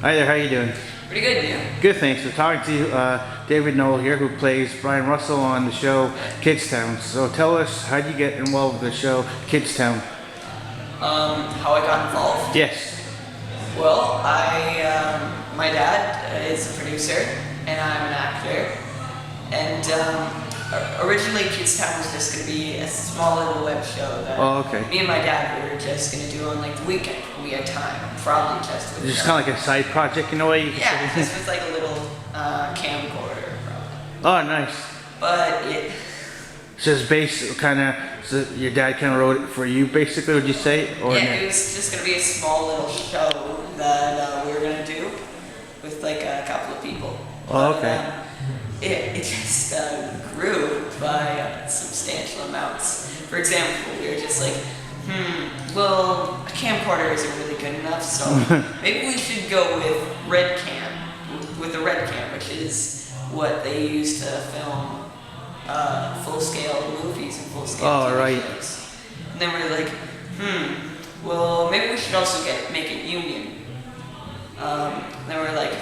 Hi there, how you doing? Pretty good, you? Good, thanks. We're talking to David Knoll here, who plays Brian Russell on the show Kidstown. So tell us, how did you get involved with the show Kidstown? How I got involved? Yes. Well, my dad is a producer, and I'm an actor. And originally Kidstown was just going to be a small little web show that me and my dad were just going to do on like the weekend when we had time, probably just with It's kind of like a side project in a way? Yeah, this was like a little camcorder, probably. Oh, nice. But it... So it's based kind of, so your dad kind of wrote it for you basically, would you say? Or yeah, it was just going to be a small little show that we were going to do with like a couple of people. Oh, okay. It just grew by substantial amounts. For example, we were just like, well, a camcorder isn't really good enough, so maybe we should go with a red cam, which is what they use to film full-scale movies and full-scale TV shows. And then we're like, well, maybe we should also make it union. Then we're like,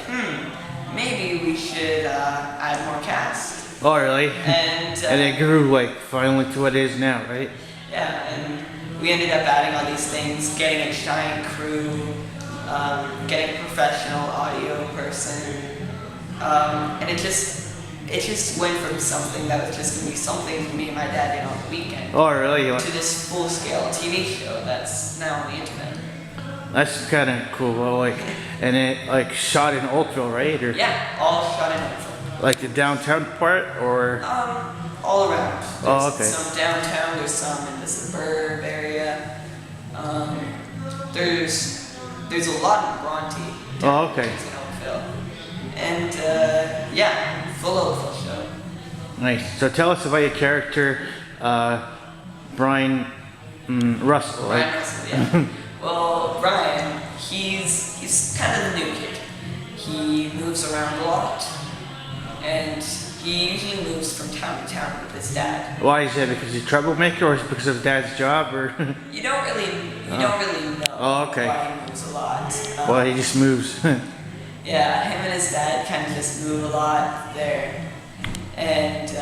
maybe we should add more cast. Oh, really? And it grew like finally to what it is now, right? Yeah, and we ended up adding all these things, getting a giant crew, getting a professional audio person, and it just went from something that was just going to be something me and my dad did on the weekend. Oh, really? To this full-scale TV show that's now on the internet. That's kind of cool. Well, and it like shot in Oakville, right? Or yeah, all shot in Oakville. Like the downtown part, or? All around. There's some downtown. There's some in the suburb area. There's a lot in Bronte. Oh, okay. In Oakville. And yeah, full Oakville show. Nice. So tell us about your character, Brian Russell. Brian Russell, yeah. Well, Brian, he's kind of the new kid. He moves around a lot, and he usually moves from town to town with his dad. Why is that? Because he's a troublemaker, or is it because of dad's job, or? You don't really know. Oh, okay. Why he moves a lot. Well, he just moves. Yeah, him and his dad kind of just move a lot there, and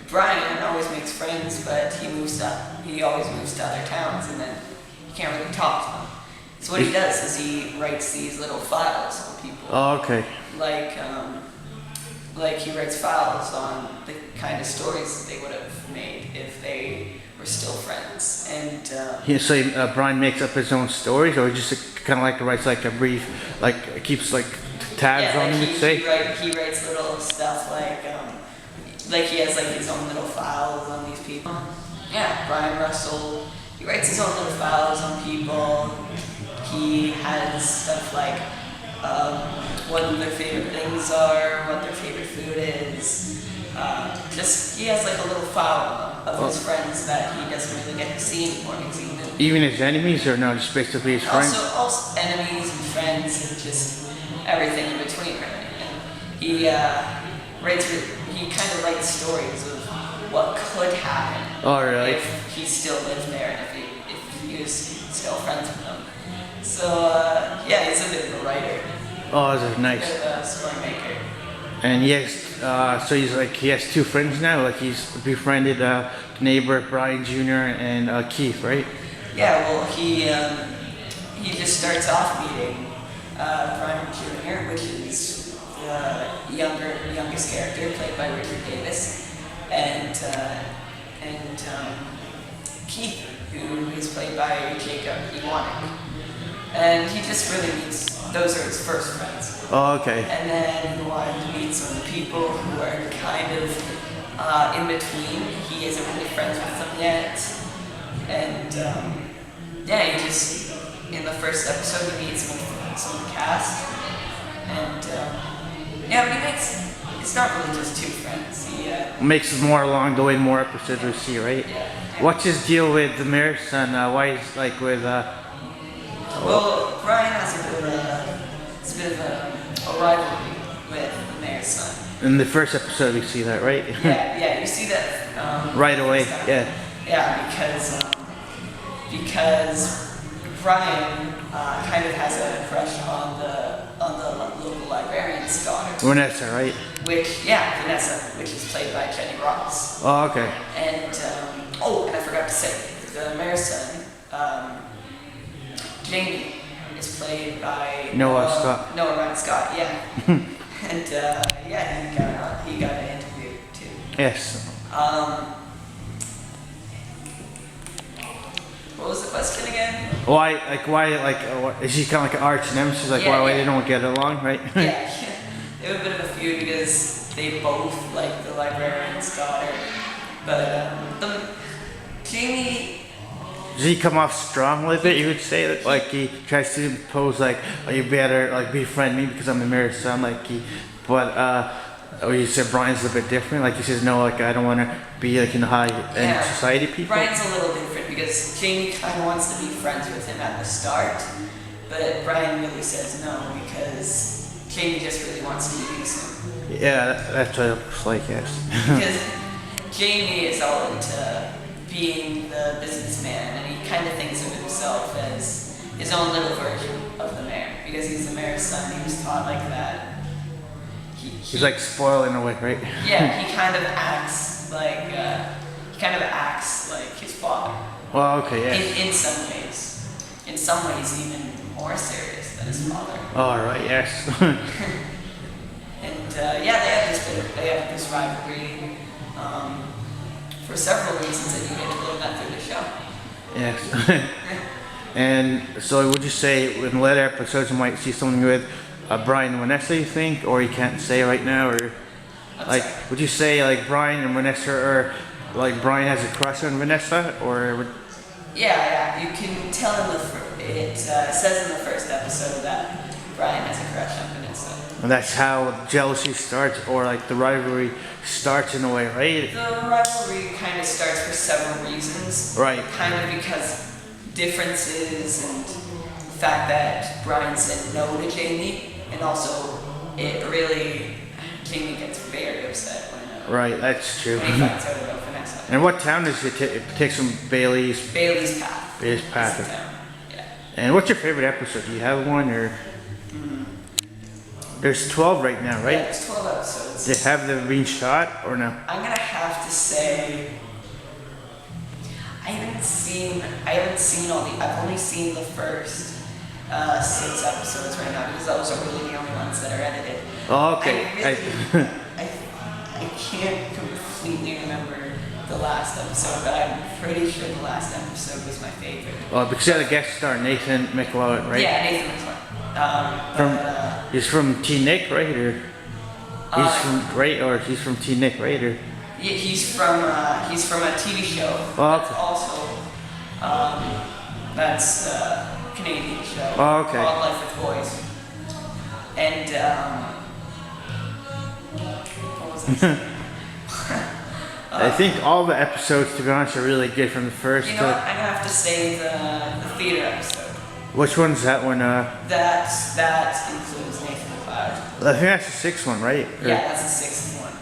Brian always makes friends, but he always moves to other towns, and then you can't really talk to them. So what he does is he writes these little files on people. Oh, okay. Like he writes files on the kind of stories that they would have made if they were still friends. And so Brian makes up his own stories, or he just kind of like writes like a brief, like keeps like tabs on them, you'd say? He writes little stuff like he has like his own little files on these people. Yeah, Brian Russell, he writes his own little files on people. He has stuff like what their favorite things are, what their favorite food is. He has like a little file of his friends that he doesn't really get to see anymore. Even his enemies, or no, just basically his friends? Also enemies and friends and just everything in between, really. And he kind of writes stories of what could happen if he still lived there and if he was still friends with them. So yeah, he's a bit of a writer. Oh, that's nice. A bit of a story maker. And so he has two friends now. Like he's befriended neighbor Brian Jr. and Keith, right? Yeah. Well, he just starts off meeting Brian Jr., which is the youngest character played by Richard Davis, and Keith, who is played by Jacob Iwanek. And he just really meets, those are his first friends. Oh, okay. And then he wanted to meet some people who are kind of in between. He isn't really friends with them yet. And yeah, he just, in the first episode, he meets some of the cast. And yeah, but it's not really just two friends. He makes it more along the way, more episodes we see, right? Yeah. What's his deal with the mayor's son? Why is like with Well, Brian has a bit of a rivalry with the mayor's son. In the first episode we see that, right? Yeah, you see that right away. Yeah. Yeah, because Brian kind of has a crush on on the local librarian's daughter. Vanessa, right? Vanessa, which is played by Jenny Ross. Oh, okay. And and I forgot to say, the mayor's son, Jamie, is played by Noah Scott. Noah Ryan Scott, yeah. And he got an interview too. Yes. What was the question again? Is she kind of like an arch nemesis? Like, why they don't get along, right? Yeah, they have a bit of a feud because they both like the librarian's daughter. But Jamie. Does he come off strong with it? You would say that, like he tries to impose, like, oh, you better like befriend me because I'm the mayor's son, you said Brian's a bit different. Like he says, no, like I don't want to be like in the high-end society people. Brian's a little different because Jamie kind of wants to be friends with him at the start, but Brian really says no because Jamie just really wants to use him. Yeah, that's what it looks like, yes. Because Jamie is all into being the businessman, and he kind of thinks of himself as his own little version of the mayor because he's the mayor's son. He was taught like that. He's like spoiled in a way, right? Yeah, he kind of acts like his father. Well, okay, yeah. In some ways, even more serious than his father. All right, yes. And they have this rivalry for several reasons, and you get to learn that through the show. Yes. And so, would you say in later episodes you might see something with Brian and Vanessa, you think, or you can't say right now, or would you say like Brian and Vanessa, or like Brian has a crush on Vanessa, or would... Yeah, you can tell it says in the first episode that Brian has a crush on Vanessa. And that's how jealousy starts, or like the rivalry starts in a way, right? The rivalry kind of starts for several reasons. Right. Kind of because differences and the fact that Brian said no to Jamie, and also Jamie gets very upset when right, that's true. when he finds out about Vanessa. And what town does it take? It takes from Bailey's Path. Bailey's Path. Is the town. Yeah. And what's your favorite episode? Do you have one, or? There's 12 right now, right? Yeah, there's 12 episodes. They have them being shot, or no? I'm gonna have to say I haven't seen all I've only seen the first 6 episodes right now because those are really the only ones that are edited. Oh, okay. I can't completely remember the last episode, but I'm pretty sure the last episode was my favorite. Oh, because you had a guest star, Nathan McLeod, right? Yeah, Nathan McLeod. He's from Teen Nick, right? Or he's from Teen Nick, right? Or yeah, he's from a TV show. Oh, That's also that's a Canadian show. Oh, okay. Called Life with Boys. And what was I saying? I think all the episodes, to be honest, are really good from the first. You know what? I'm gonna have to say the theater episode. Which one's that one? That includes Nathan McLeod. I think that's the 6th one, right? Or... Yeah, that's the 6th one.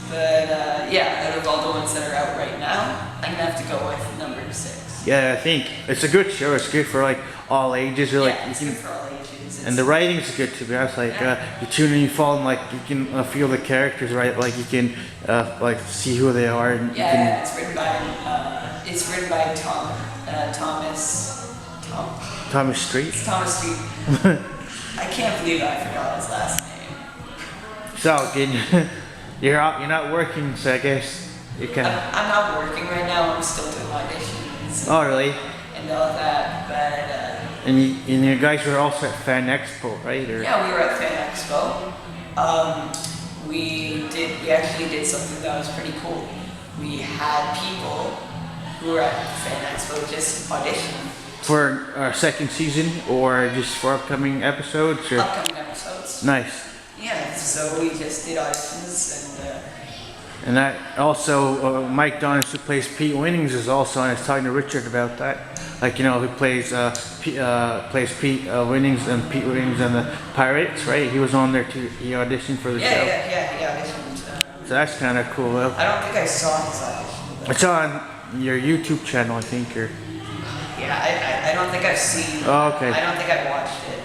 But out of all the ones that are out right now, I'm gonna have to go with number 6. Yeah, I think it's a good show. It's good for like all ages. Or like it's good for all ages. And the writing's good, to be honest. Like you tune in, you fall in, like you can feel the characters, right? Like you can like see who they are. And it's written by Thomas Street. It's Thomas Street. I can't believe I forgot his last name. It's all good. You're not working, so I guess you can. I'm not working right now. I'm still doing auditions. Oh, really? And all that, but. And you guys were also at Fan Expo, right? Or? Yeah, we were at Fan Expo. We actually did something that was pretty cool. We had people who were at Fan Expo just audition. For our second season, or just for upcoming episodes? Or? Upcoming episodes. Nice. Yeah, so we just did auditions and that also, Mike Donis, who plays Pete Winnings, is also on. I was talking to Richard about that. Like, who plays Pete Winnings and Pete Winnings and the Pirates, right? He was on there too. He auditioned for the show. Yeah, he auditioned. So that's kind of cool. I don't think I saw his audition. It's on your YouTube channel, I think. Or yeah, I don't think I've seen. Oh, okay. I don't think I've watched it.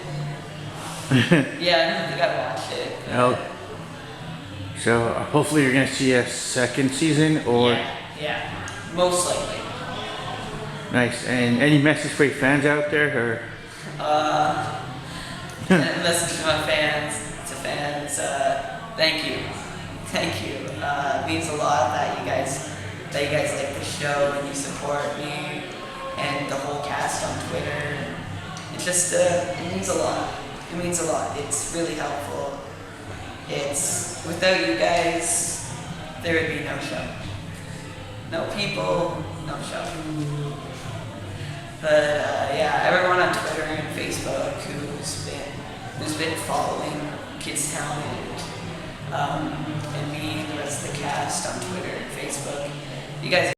Yeah, you gotta watch it. Well, so hopefully you're gonna see a second season, or Yeah, most likely. nice. And any message for your fans out there, or And message to my fans, thank you. Thank you. It means a lot that you guys like the show and you support me and the whole cast on Twitter. It just it means a lot. It means a lot. It's really helpful. It's without you guys, there would be no show. No people, no show. But yeah, everyone on Twitter and Facebook who's been following Kids Talent, and me and the rest of the cast on Twitter and Facebook, you guys